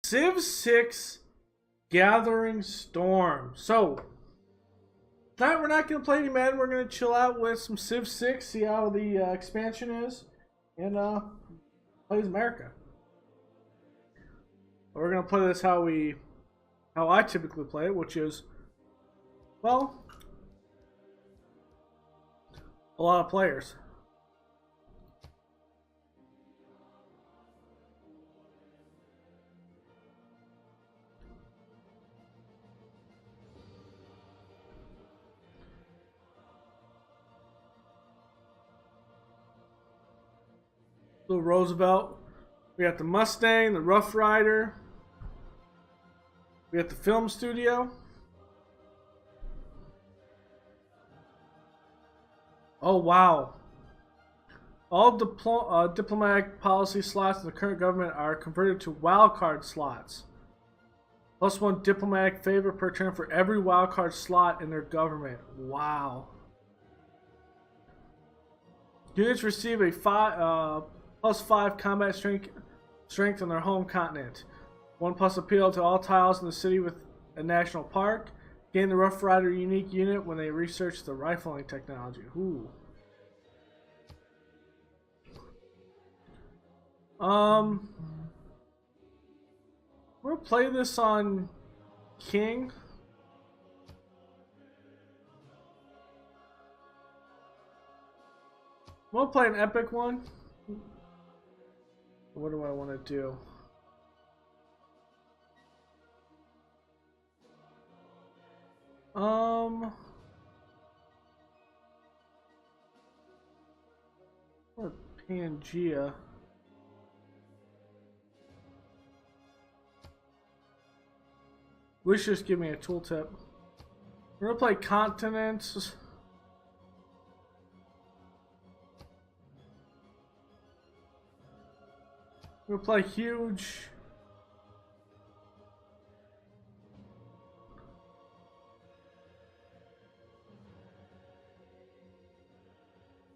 Civ 6 Gathering Storm. So, tonight we're not going to play any Madden. We're going to chill out with some Civ 6, see how the expansion is, and play as America. We're going to play this how I typically play it, which is, well, a lot of players. Little Roosevelt. We got the Mustang, the Rough Rider. We got the film studio. Oh wow. All diplomatic policy slots in the current government are converted to wildcard slots. +1 diplomatic favor per turn for every wildcard slot in their government. Wow. Units receive a +5 combat strength on their home continent. 1+ appeal to all tiles in the city with a national park. Gain the Rough Rider unique unit when they research the rifling technology. Ooh. We'll play this on King. We'll play an epic one. What do I want to do? Or Pangea. Wish just give me a tooltip. We're gonna play continents. We're gonna play huge.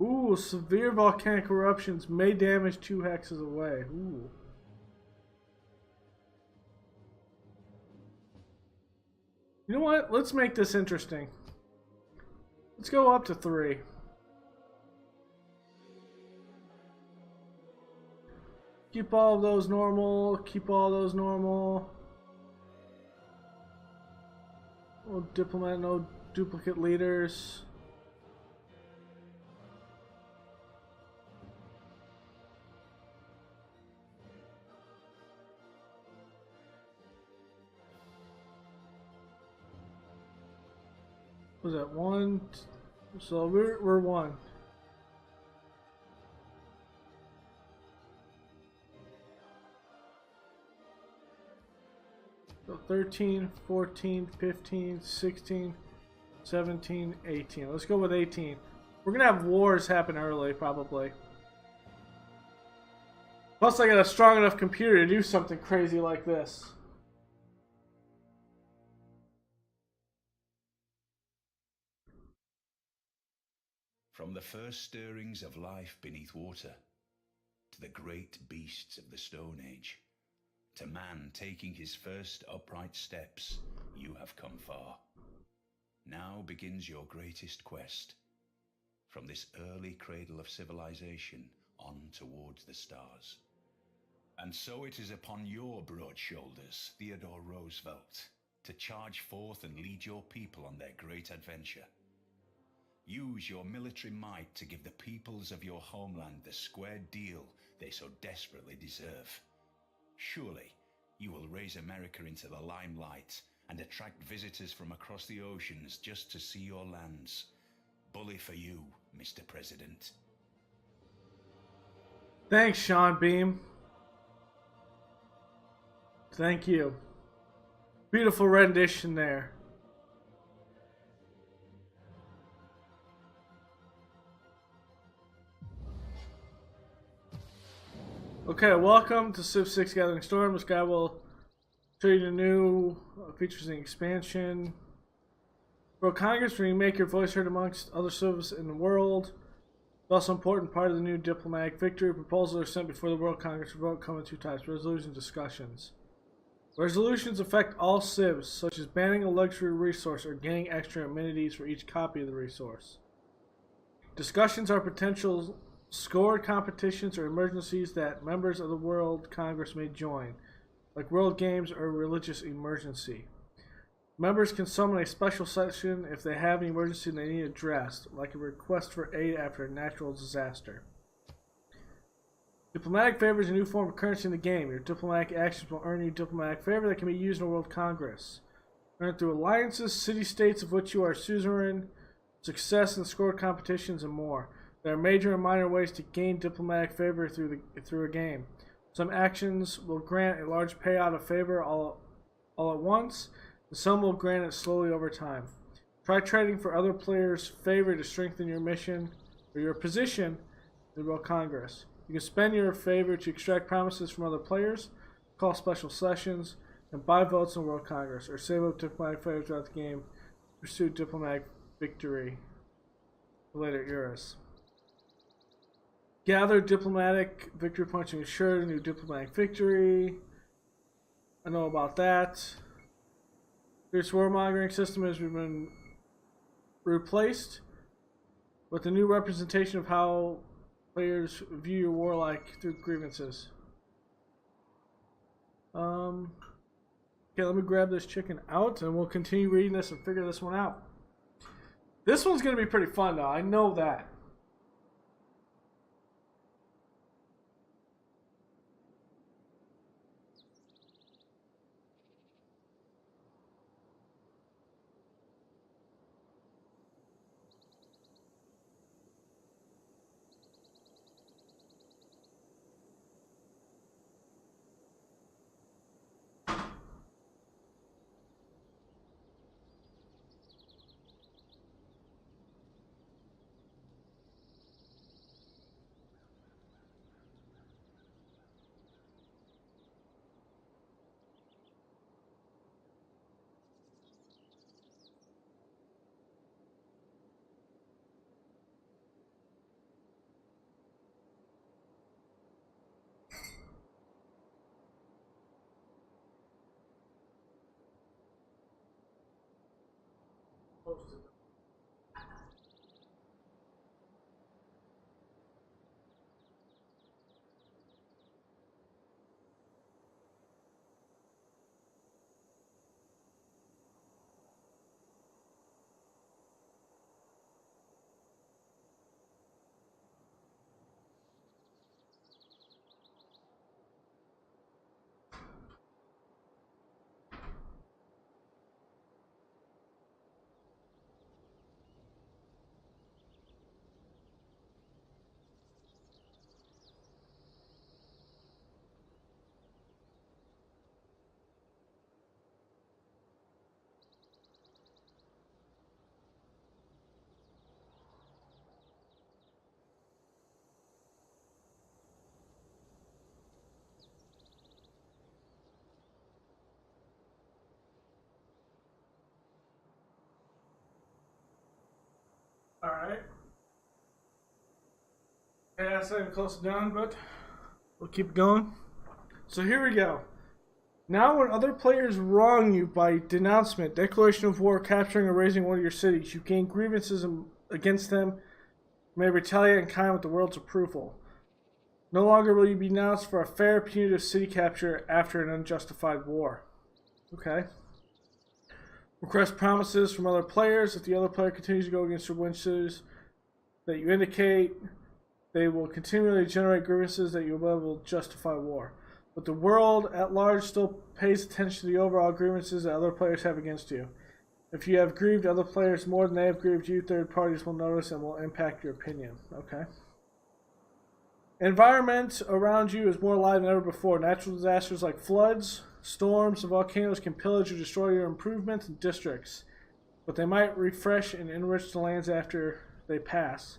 Ooh, severe volcanic eruptions may damage 2 hexes away. Ooh. You know what? Let's make this interesting. Let's go up to 3. Keep all of those normal. Keep all those normal. No diplomat, no duplicate leaders. Was that 1? So we're 1. So 13, 14, 15, 16, 17, 18. Let's go with 18. We're gonna have wars happen early, probably. Plus, I got a strong enough computer to do something crazy like this. From the first stirrings of life beneath water, to the great beasts of the Stone Age, to man taking his first upright steps, you have come far. Now begins your greatest quest, from this early cradle of civilization on towards the stars. And so it is upon your broad shoulders, Theodore Roosevelt, to charge forth and lead your people on their great adventure. Use your military might to give the peoples of your homeland the square deal they so desperately deserve. Surely, you will raise America into the limelight and attract visitors from across the oceans just to see your lands. Bully for you, Mr. President. Thanks, Sean Beam. Thank you. Beautiful rendition there. Okay, welcome to Civ 6 Gathering Storm. This guy will show you the new features and expansion. World Congress, where you make your voice heard amongst other civs in the world. It's also an important part of the new diplomatic victory. Proposals are sent before the World Congress for vote, come in 2 types: resolutions, discussions. Resolutions affect all civs, such as banning a luxury resource or gaining extra amenities for each copy of the resource. Discussions are potential scored competitions or emergencies that members of the World Congress may join, like World Games or a religious emergency. Members can summon a special session if they have an emergency they need addressed, like a request for aid after a natural disaster. Diplomatic favor is a new form of currency in the game. Your diplomatic actions will earn you diplomatic favor that can be used in a World Congress. Earned through alliances, city-states of which you are suzerain, success in scored competitions, and more. There are major and minor ways to gain diplomatic favor through a game. Some actions will grant a large payout of favor all at once, and some will grant it slowly over time. Try trading for other players' favor to strengthen your mission or your position in the World Congress. You can spend your favor to extract promises from other players, call special sessions, and buy votes in World Congress, or save up diplomatic favor throughout the game to pursue diplomatic victory in later eras. Gather diplomatic victory points to ensure new diplomatic victory. I know about that. This warmongering system has been replaced with a new representation of how players view your warlike through grievances. Okay, let me grab this chicken out and we'll continue reading this and figure this one out. This one's going to be pretty fun though, I know that. Alright. Yeah, that's not even close to done, but we'll keep going. So here we go. Now when other players wrong you by denouncement, declaration of war, capturing or razing one of your cities, you gain grievances against them, may retaliate in kind with the world's approval. No longer will you be denounced for a fair punitive city capture after an unjustified war. Okay. Request promises from other players. If the other player continues to go against your witnesses that you indicate, they will continually generate grievances that you will justify war. But the world at large still pays attention to the overall grievances that other players have against you. If you have grieved other players more than they have grieved you, third parties will notice and will impact your opinion. Okay. Environment around you is more alive than ever before. Natural disasters like floods, storms, and volcanoes can pillage or destroy your improvements and districts, but they might refresh and enrich the lands after they pass.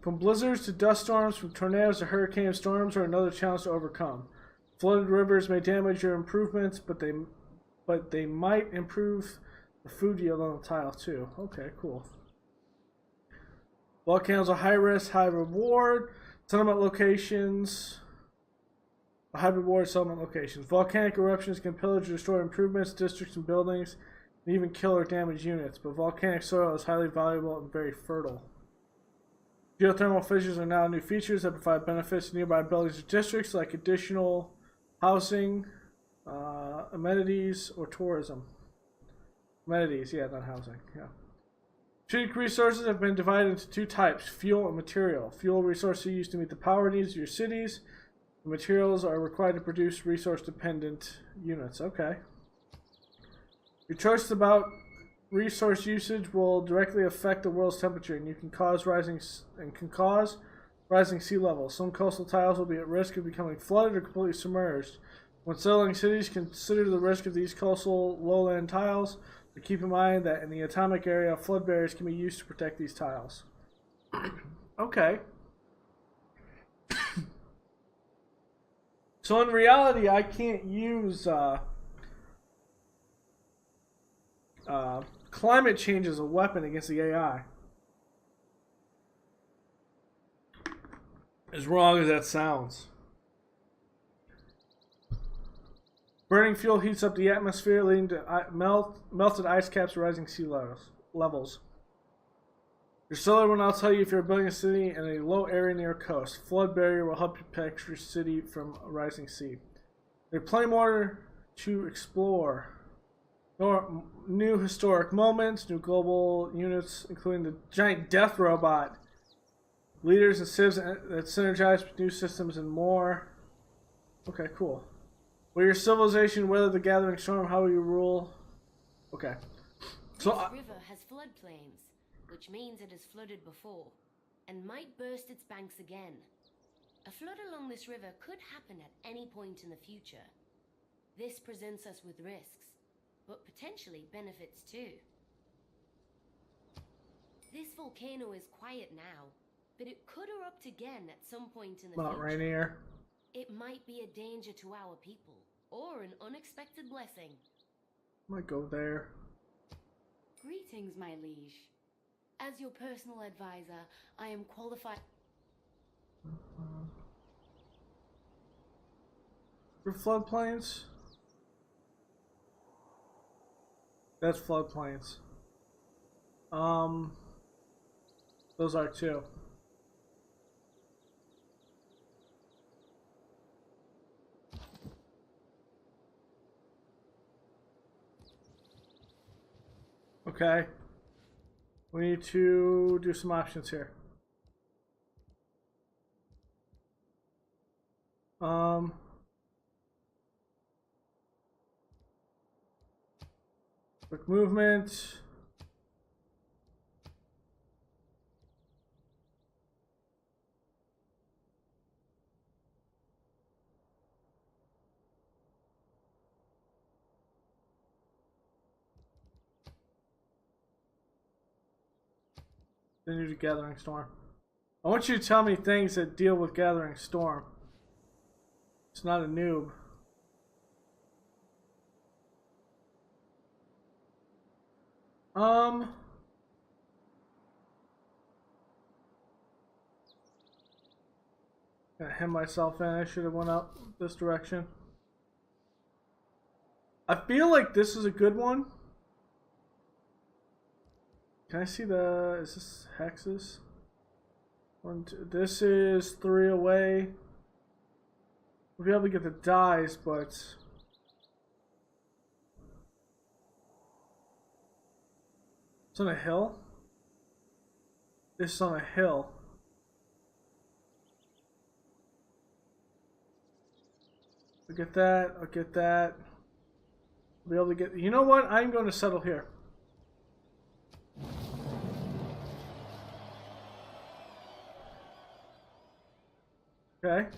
From blizzards to dust storms, from tornadoes to hurricane storms are another challenge to overcome. Flooded rivers may damage your improvements, but they might improve the food yield on the tile too. Okay, cool. Volcanoes are high risk, high reward. Settlement locations. hybrid war settlement locations. Volcanic eruptions can pillage or destroy improvements, districts, and buildings, and even kill or damage units, but volcanic soil is highly valuable and very fertile. Geothermal fissures are now new features that provide benefits to nearby buildings or districts, like additional housing, amenities, or tourism. Amenities, yeah, not housing, yeah. Strategic resources have been divided into two types, fuel and material. Fuel resources are used to meet the power needs of your cities. The materials are required to produce resource-dependent units. Okay. Your choice about resource usage will directly affect the world's temperature, and can cause rising sea levels. Some coastal tiles will be at risk of becoming flooded or completely submerged. When settling cities, consider the risk of these coastal lowland tiles, but keep in mind that in the atomic area, flood barriers can be used to protect these tiles. Okay. So in reality, I can't use climate change as a weapon against the AI. As wrong as that sounds. Burning fuel heats up the atmosphere, leading to melted ice caps and rising sea levels. Your solar will now tell you if you're building a city in a low area near a coast. Flood barrier will help you protect your city from a rising sea. There's plenty more to explore. New historic moments, new global units, including the giant death robot, leaders and civs that synergize with new systems, and more. Okay, cool. Will your civilization weather the gathering storm? How will you rule? Okay. So this river has floodplains, which means it has flooded before, and might burst its banks again. A flood along this river could happen at any point in the future. This presents us with risks, but potentially benefits too. This volcano is quiet now, but it could erupt again at some point in the future. Rainier. It might be a danger to our people, or an unexpected blessing. Might go there. Greetings, my liege. As your personal advisor, I am qualified. For floodplains? That's floodplains. Those are too. Okay. We need to do some options here. Quick movement. Continue to Gathering Storm. I want you to tell me things that deal with Gathering Storm. It's not a noob. Gonna hem myself in. I should have went up this direction. I feel like this is a good one. Can I see the... is this hexes? 1, 2... This is 3 away. We'll be able to get the dies, but... It's on a hill? This is on a hill. I'll get that, I'll get that. I'll be able to get... You know what? I'm going to settle here. Okay.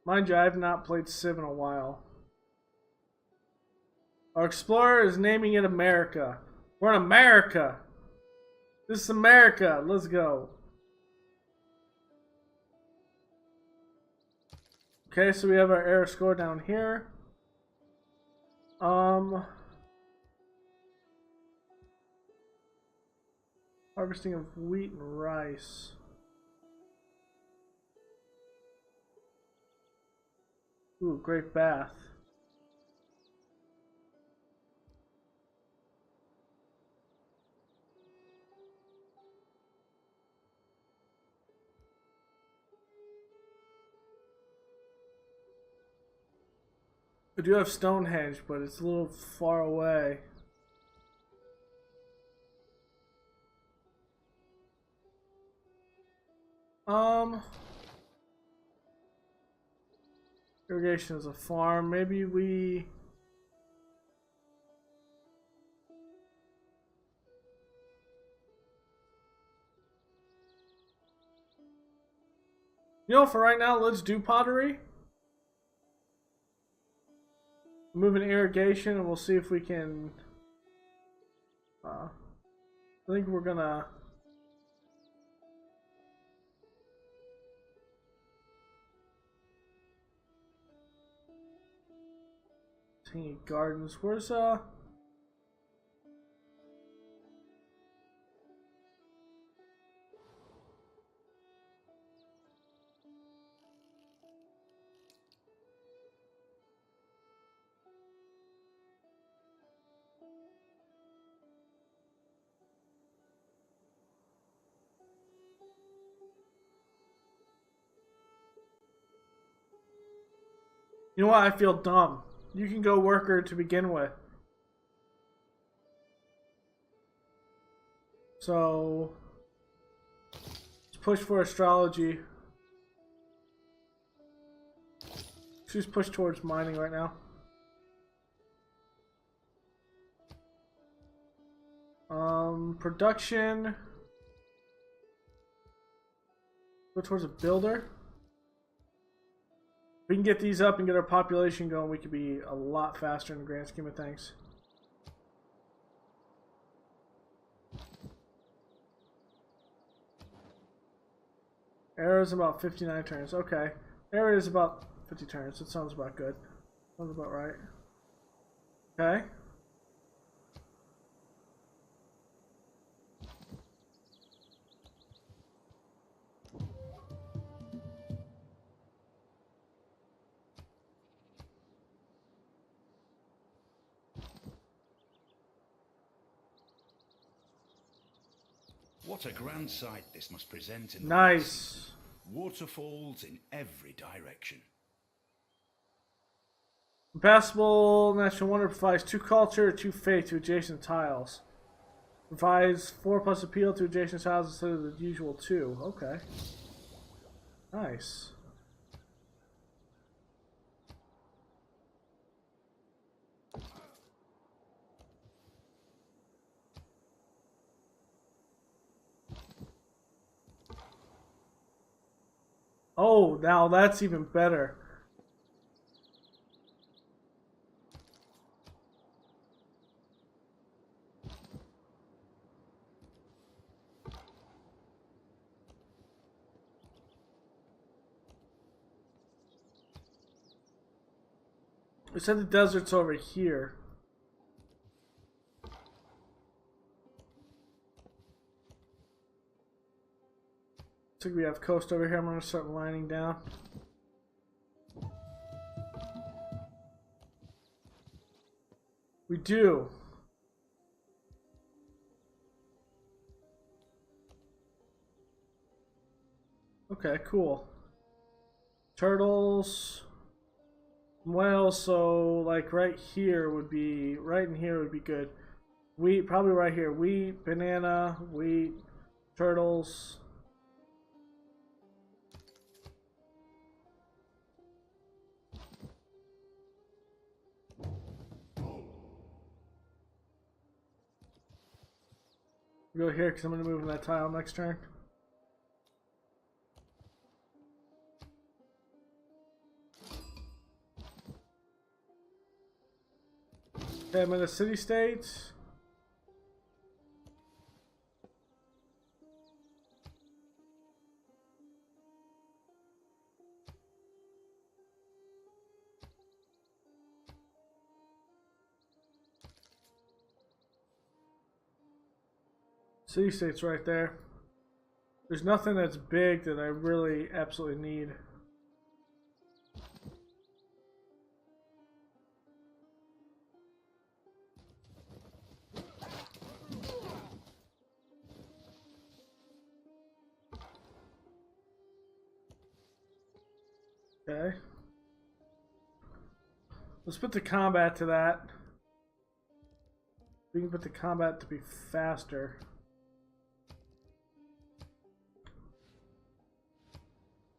Mind you, I have not played Civ in a while. Our explorer is naming it America. We're in America. This is America. Let's go. Okay, so we have our error score down here. Harvesting of wheat and rice. Ooh, great bath. I do have Stonehenge, but it's a little far away. Irrigation is a farm. Maybe we... You know, for right now, let's do pottery. Move in irrigation, and we'll see if we can... I think we're gonna... Tangy Gardens. Where's You know what? I feel dumb. You can go worker to begin with. So let's push for astrology. She's pushed towards mining right now. Production. Go towards a builder. If we can get these up and get our population going, we could be a lot faster in the grand scheme of things. Arrow is about 59 turns. Okay. Area is about 50 turns. That sounds about good. Sounds about right. Okay. What a grand sight this must present in the Nice. waterfalls in every direction. Impassable National Wonder provides 2 culture, 2 faith to adjacent tiles. Provides 4+ appeal to adjacent tiles instead of the usual 2. Okay. Nice. Oh, now that's even better. We said the desert's over here. So we have coast over here. I'm going to start lining down. We do. Okay, cool. Turtles. Well, so like right here would be, right in here would be good. Wheat, probably right here. Wheat, banana, wheat, turtles. Go here because I'm going to move in that tile next turn. Okay, I'm in a city state. City state's right there. There's nothing that's big that I really absolutely need. Okay. Let's put the combat to that. We can put the combat to be faster.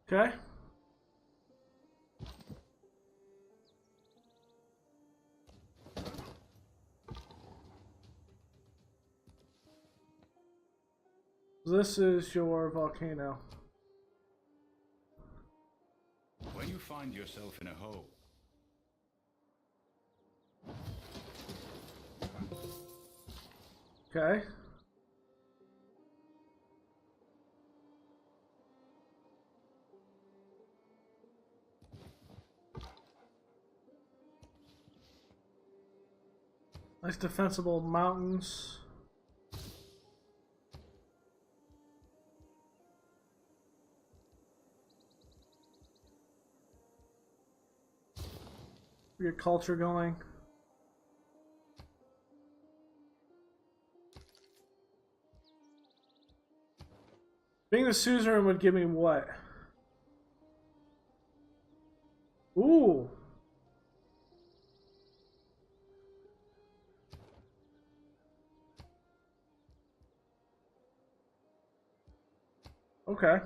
Okay. This is your volcano. When you find yourself in a hole, Okay. Nice defensible mountains. We get culture going. Being the suzerain would give me what? Ooh. Okay.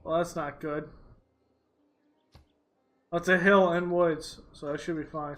Well, that's not good. That's a hill and woods, so I should be fine.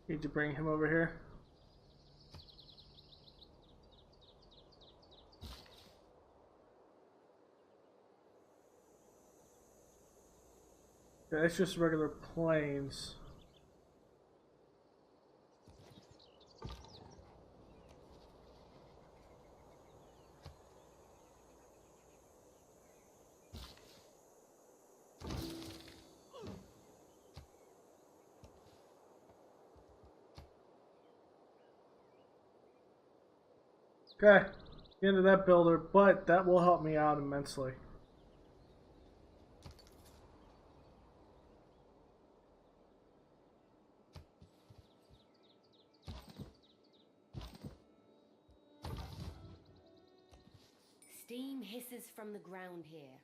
Need to bring him over here. Okay, it's just regular plains. Okay, the end of that builder, but that will help me out immensely. Steam hisses from the ground here,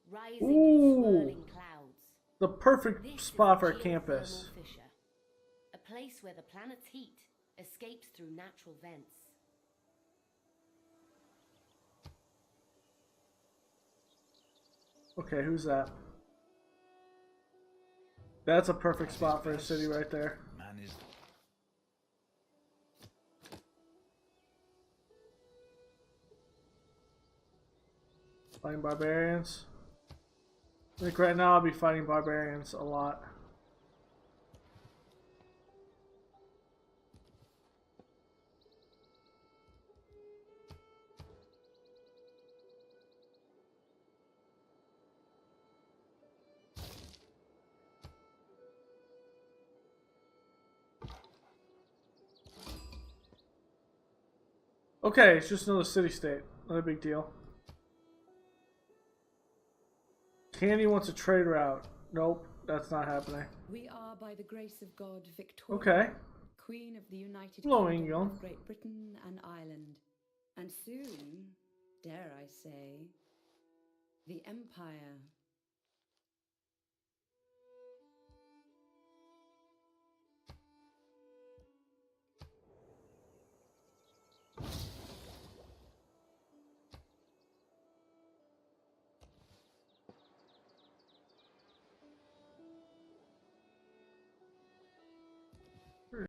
rising Ooh. in swirling clouds. The perfect This spot is for a geothermal campus. fissure, a place where the planet's heat escapes through natural vents. Okay, who's that? That's a perfect spot for a city right there. man is Fighting barbarians. I think right now I'll be fighting barbarians a lot. Okay, it's just another city-state. Not a big deal. Candy wants a trade route. Nope, that's not happening. We are, by the grace of God, Victoria, Okay. Queen of the United Hello, Kingdom Engel. of Great Britain and Ireland, and soon, dare I say, the Empire